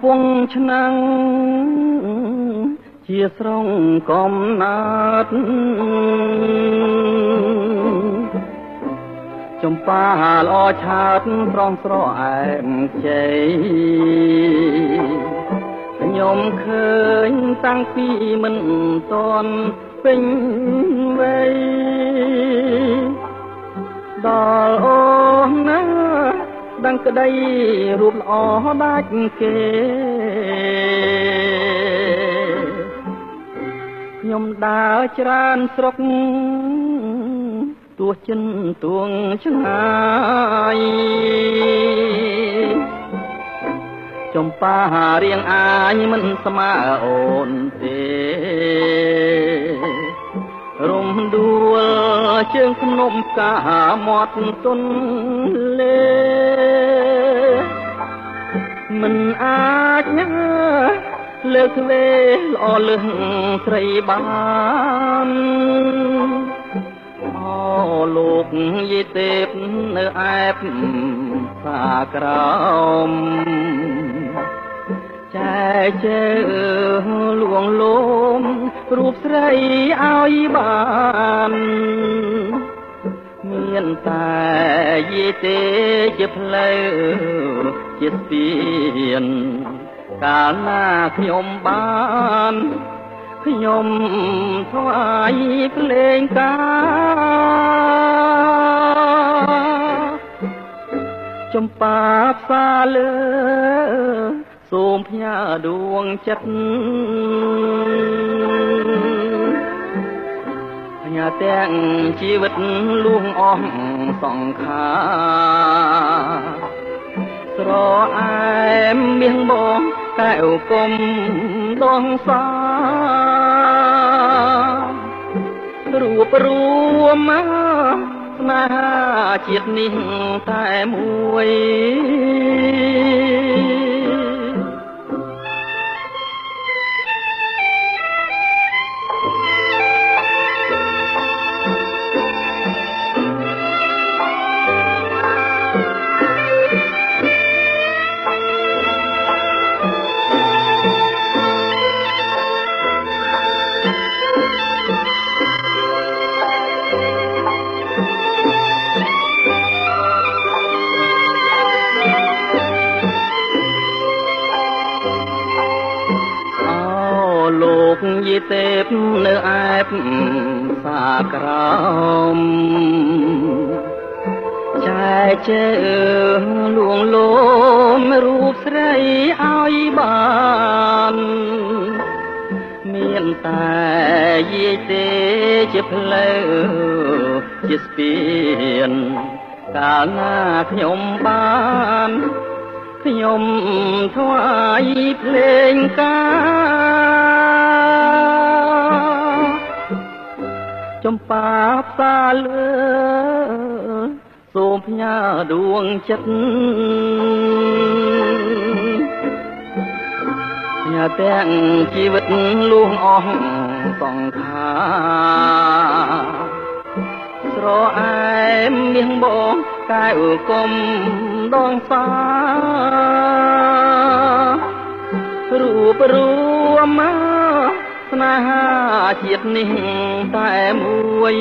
ពងឆ្នាំងជាស្រងកំណាត់ចំប៉ាល្អឆាតប្រងស្រអែមជ័យខ្ញុំឃើញតាំងពីមិនតន់ពេញវ័យដល់អូនណាដឹងក្តីរូបល្អដាច់គេខ្ញុំដើរច្រើនស្រុកទោះចិនទួងឆ្ងាយចំប៉ារៀងអាយមិនស្មើអូនទេរំដួលជើងភ្នំកាមាត់ទុនលេមិនអាចណាលើកវេល្អលឹងស្រីបានអូលោកយីទេពនៅអែបសាក្រោមចែជើលួងលោមរូបស្រីឲ្យបានមានតែយីទេជាផ្លូវជាស្ពានកាលណាខ្ញុំបានខ្ញុំថ្វាយភ្លេងការចំប៉ាផ្សាលើសូមផ្ញើដួងចិត្តផ្ញើទាំងជីវិតលួងអស់សង្ខារស្រអែមមាសបងកែវគុំដងសារួបរួមស្នេហាជាតិនេះតែមួយលោកយីទេពនៅអែបសាក្រោមចែជើលួងលោមរូបស្រីឲ្យបានមានតែយីទេជាផ្លូវជាស្ពានកាលណាខ្ញុំបានខ្ញុំថ្វាយភ្លេងការចំប៉ាផ្សាលើសូមផ្ញើដួងចិត្តផ្ញើទាំងជីវិតលួងអស់សង្ខារស្រអែមមាសបងកែវគុំដងសារូបរួមស្នេហាជាតិនេះតែមួយ